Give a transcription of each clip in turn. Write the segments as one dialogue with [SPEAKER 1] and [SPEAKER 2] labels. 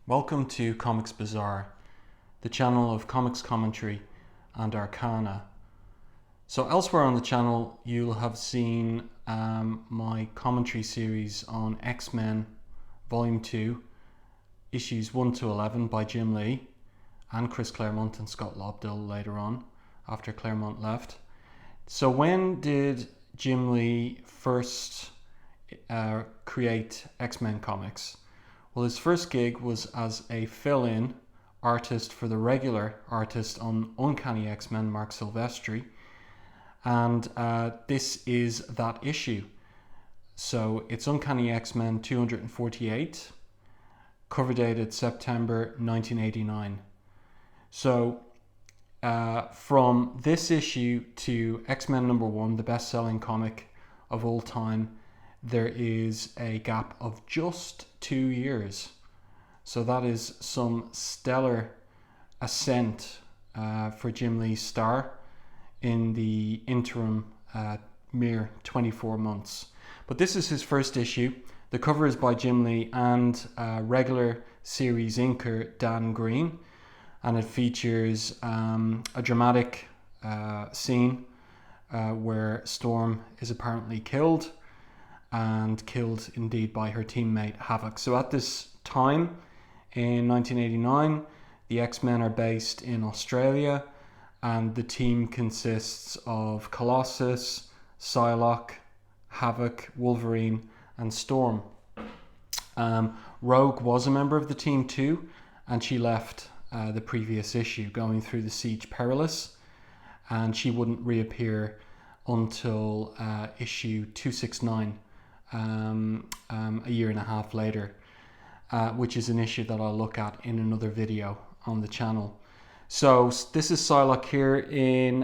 [SPEAKER 1] Welcome to Comics Bazaar, the channel of comics commentary and arcana. So elsewhere on the channel you'll have seen my commentary series on X-Men Volume 2, issues 1 to 11 by Jim Lee and Chris Claremont and Scott Lobdell later on, after Claremont left. So when did Jim Lee first create X-Men comics? Well, his first gig was as a fill-in artist for the regular artist on Uncanny X-Men, Mark Silvestri, and this is that issue. So it's Uncanny X-Men 248, cover dated September 1989. So from this issue to X-Men #1, the best-selling comic of all time, there is a gap of just 2 years. So that is some stellar ascent for Jim Lee's star in the interim mere 24 months. But this is his first issue. The cover is by Jim Lee and regular series inker Dan Green, and it features a dramatic scene where Storm is apparently killed, and killed indeed by her teammate Havok. So at this time in 1989, the X-Men are based in Australia, and the team consists of Colossus, Psylocke, Havok, Wolverine and Storm. Rogue was a member of the team too, and she left the previous issue going through the Siege Perilous, and she wouldn't reappear until issue 269, a year and a half later, which is an issue that I'll look at in another video on the channel. So this is Psylocke here in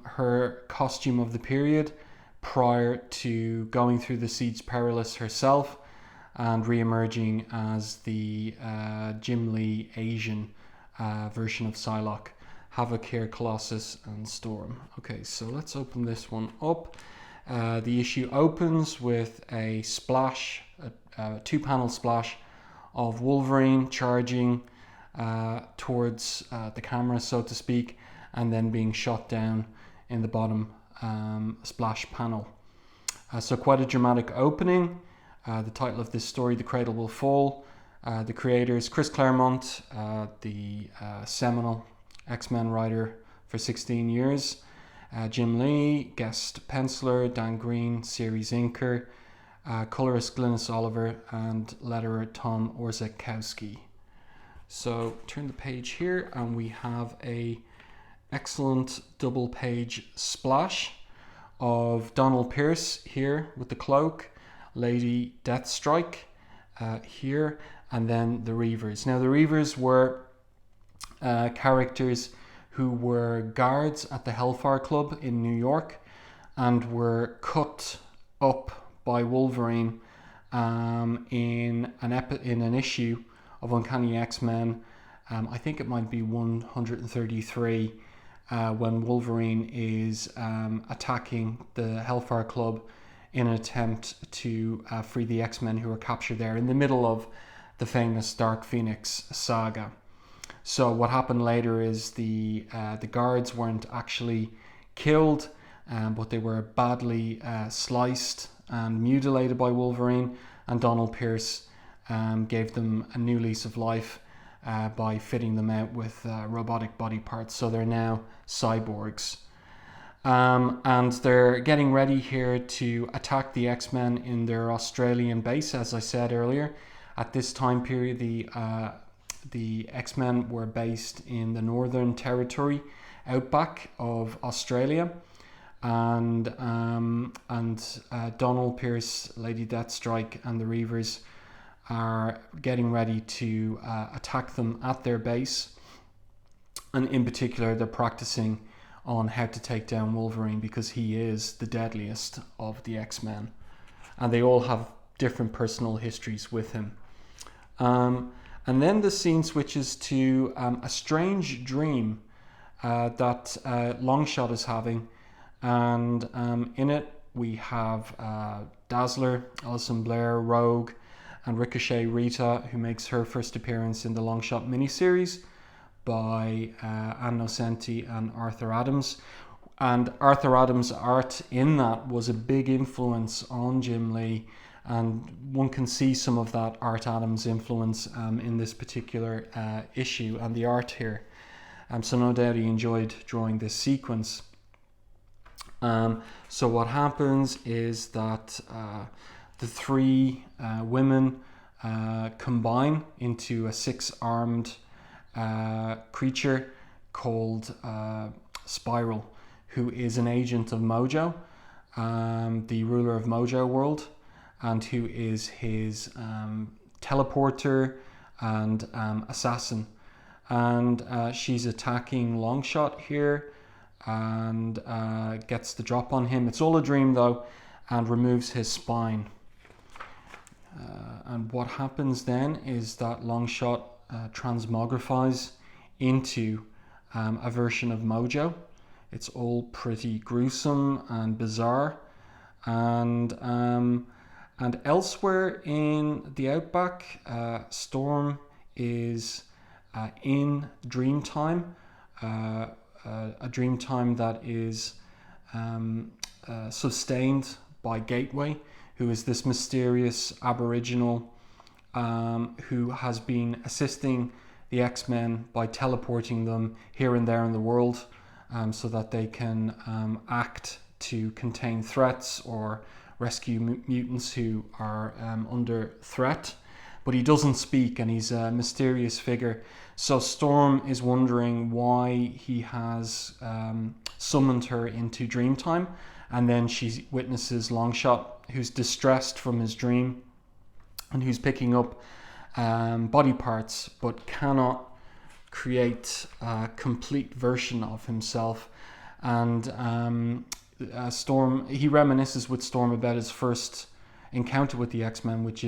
[SPEAKER 1] her costume of the period, prior to going through the Siege Perilous herself and re-emerging as the Jim Lee Asian version of Psylocke. Havok here, Colossus and Storm. Okay, so let's open this one up. The issue opens with a splash, a two-panel splash of Wolverine charging towards the camera, so to speak, and then being shot down in the bottom splash panel. So quite a dramatic opening. The title of this story, The Cradle Will Fall. The creators, Chris Claremont, the seminal X-Men writer for 16 years. Jim Lee, guest penciler, Dan Green, series inker, colorist Glynis Oliver, and letterer Tom Orzechowski. So turn the page here, and we have a excellent double page splash of Donald Pierce here with the cloak, Lady Deathstrike here, and then the Reavers. Now the Reavers were characters who were guards at the Hellfire Club in New York, and were cut up by Wolverine in an issue of Uncanny X-Men. I think it might be 133, when Wolverine is attacking the Hellfire Club in an attempt to free the X-Men who were captured there in the middle of the famous Dark Phoenix saga. So what happened later is the guards weren't actually killed, but they were badly sliced and mutilated by Wolverine, and Donald Pierce gave them a new lease of life by fitting them out with robotic body parts. So they're now cyborgs. And they're getting ready here to attack the X-Men in their Australian base. As I said earlier, at this time period, the X-Men were based in the Northern Territory, Outback of Australia, and Donald Pierce, Lady Deathstrike, and the Reavers are getting ready to attack them at their base. And in particular, they're practicing on how to take down Wolverine, because he is the deadliest of the X-Men, and they all have different personal histories with him. And then the scene switches to a strange dream that Longshot is having, and in it we have Dazzler, Alison Blair, Rogue, and Ricochet Rita, who makes her first appearance in the Longshot miniseries by Ann Nocenti and Arthur Adams. And Arthur Adams' art in that was a big influence on Jim Lee, and one can see some of that Art Adams influence in this particular issue and the art here. So no doubt he enjoyed drawing this sequence. So what happens is that the three women combine into a 6-armed creature called Spiral, who is an agent of Mojo, the ruler of Mojo World, and who is his teleporter and assassin. And she's attacking Longshot here and gets the drop on him. It's all a dream though, and removes his spine. And what happens then is that Longshot transmogrifies into a version of Mojo. It's all pretty gruesome and bizarre. And elsewhere in the Outback, Storm is in dream time, a dream time that is sustained by Gateway, who is this mysterious aboriginal who has been assisting the X-Men by teleporting them here and there in the world, so that they can act to contain threats or rescue mutants who are under threat. But he doesn't speak, and he's a mysterious figure. So Storm is wondering why he has summoned her into Dreamtime, and then she witnesses Longshot, who's distressed from his dream and who's picking up body parts but cannot create a complete version of himself. And Storm, he reminisces with Storm about his first encounter with the X-Men, which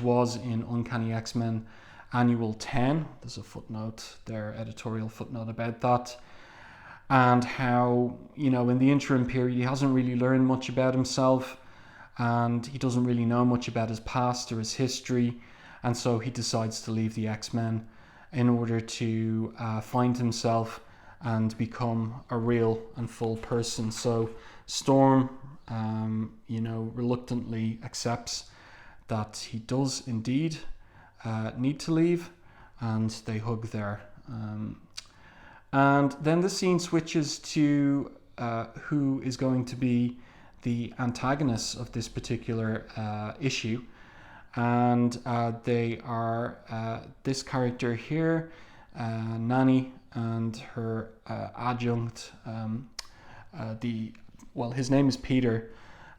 [SPEAKER 1] was in Uncanny X-Men Annual 10. There's a footnote there, editorial footnote about that, and how, you know, in the interim period he hasn't really learned much about himself, and he doesn't really know much about his past or his history, and so he decides to leave the X-Men in order to find himself and become a real and full person. So Storm, reluctantly accepts that he does indeed need to leave, and they hug there. And then the scene switches to who is going to be the antagonists of this particular issue. And they are this character here, Nanny, and her adjunct, his name is Peter,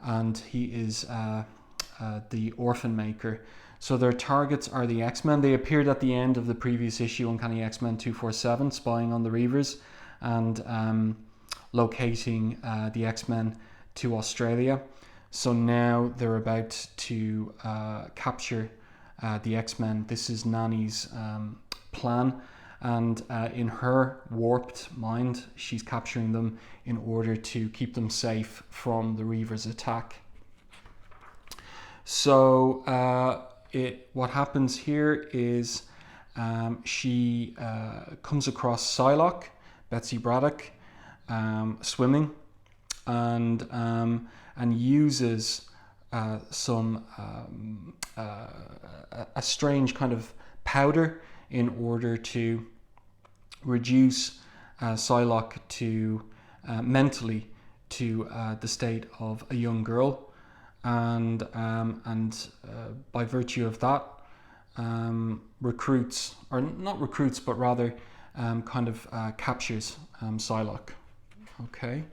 [SPEAKER 1] and he is the Orphan Maker. So their targets are the X-Men. They appeared at the end of the previous issue, Uncanny X-Men 247, spying on the Reavers and locating the X-Men to Australia. So now they're about to capture the X-Men. This is Nanny's plan, and in her warped mind, she's capturing them in order to keep them safe from the Reavers' attack. So what happens here is she comes across Psylocke, Betsy Braddock, swimming, and uses a strange kind of powder in order to reduce Psylocke to mentally to the state of a young girl. And by virtue of that, recruits, or not recruits, but rather captures Psylocke. Okay,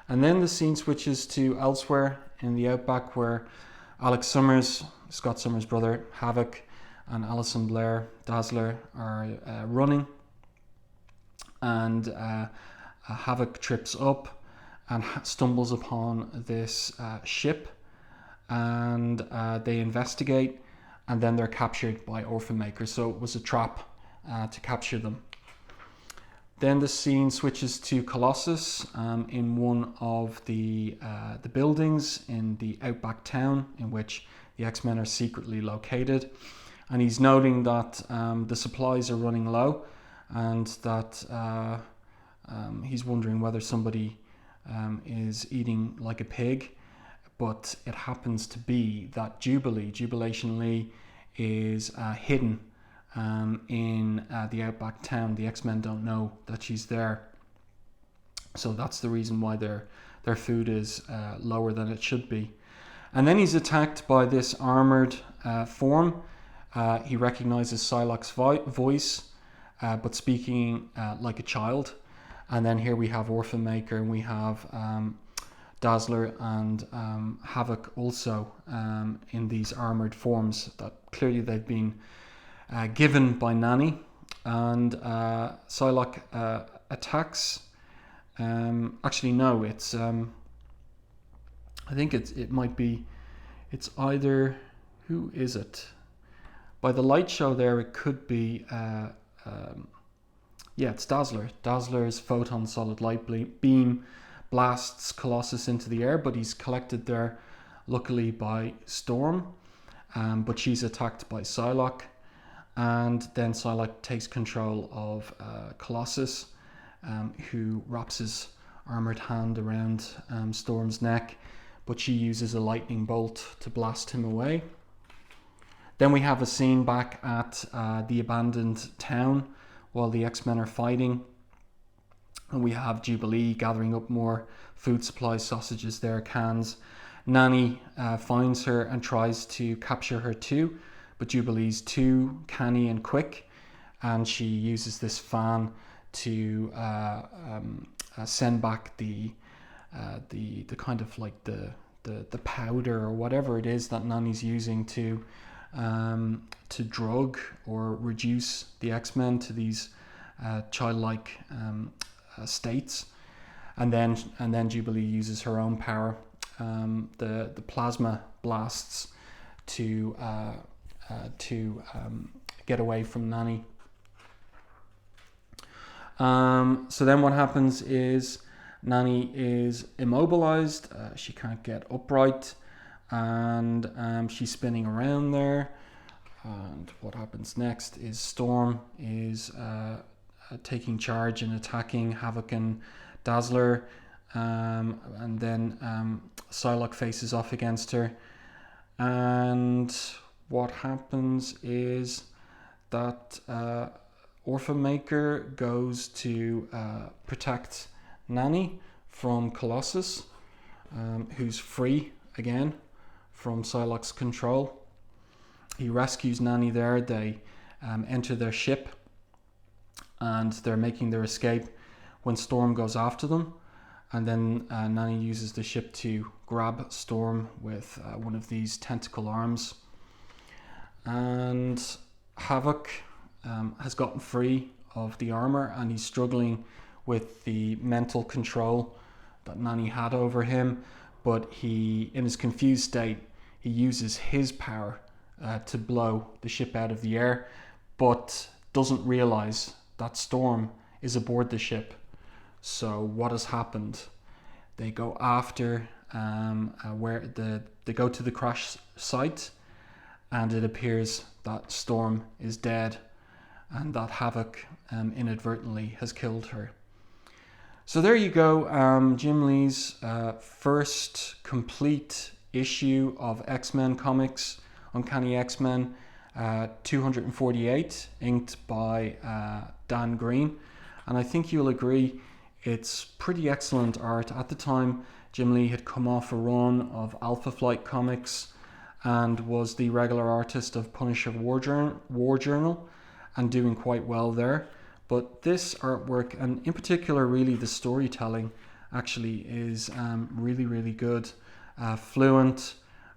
[SPEAKER 1] and then the scene switches to elsewhere in the Outback, where Alex Summers, Scott Summers' brother, Havok, and Alison Blair, Dazzler, are running, and Havok trips up and stumbles upon this ship, and they investigate, and then they're captured by Orphan Maker. So it was a trap to capture them. Then the scene switches to Colossus in one of the buildings in the Outback town in which the X-Men are secretly located. And he's noting that the supplies are running low, and that he's wondering whether somebody is eating like a pig. But it happens to be that Jubilation Lee, is hidden in the Outback town. The X-Men don't know that she's there. So that's the reason why their food is lower than it should be. And then he's attacked by this armored form. He recognizes Psylocke's voice, but speaking like a child. And then here we have Orphan Maker, and we have Dazzler and Havok also in these armored forms that clearly they've been given by Nanny. And Psylocke attacks. Actually, no, it's I think it might be, it's either, who is it? By the light show there, it could be yeah, it's Dazzler. Dazzler's photon solid light beam blasts Colossus into the air, but he's collected there luckily by Storm, but she's attacked by Psylocke, and then Psylocke takes control of Colossus, who wraps his armored hand around Storm's neck, but she uses a lightning bolt to blast him away. Then we have a scene back at the abandoned town while the X-Men are fighting, and we have Jubilee gathering up more food supplies, sausages there, cans. Nanny finds her and tries to capture her too, but Jubilee's too canny and quick, and she uses this fan to send back the kind of like the powder or whatever it is that Nanny's using to drug or reduce the X-Men to these childlike states, and then Jubilee uses her own power, the plasma blasts, to get away from Nanny. So then what happens is Nanny is immobilized. She can't get upright, and she's spinning around there. And what happens next is Storm is taking charge and attacking Havok and Dazzler, and then Psylocke faces off against her. And what happens is that Orphan Maker goes to protect Nanny from Colossus, who's free again from Psylocke's control. He rescues Nanny there. They enter their ship, and they're making their escape when Storm goes after them. And then Nanny uses the ship to grab Storm with one of these tentacle arms. And Havok has gotten free of the armor, and he's struggling with the mental control that Nanny had over him. But he, in his confused state, he uses his power to blow the ship out of the air, but doesn't realize that Storm is aboard the ship. So what has happened? They go after they go to the crash site, and it appears that Storm is dead, and that Havok inadvertently has killed her. So there you go, Jim Lee's first complete issue of X-Men comics, Uncanny X-Men 248, inked by Dan Green. And I think you'll agree it's pretty excellent art. At the time, Jim Lee had come off a run of Alpha Flight comics and was the regular artist of Punisher War Journal, and doing quite well there. But this artwork, and in particular really the storytelling, actually is really, really good, fluent,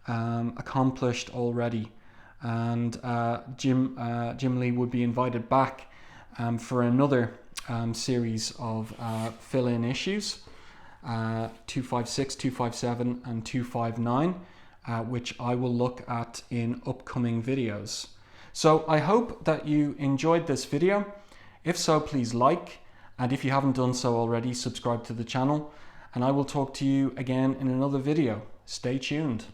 [SPEAKER 1] accomplished already. And Jim Lee would be invited back for another series of fill-in issues, 256, 257 and 259, which I will look at in upcoming videos. So I hope that you enjoyed this video. If so, please like, and if you haven't done so already, subscribe to the channel, and I will talk to you again in another video. Stay tuned.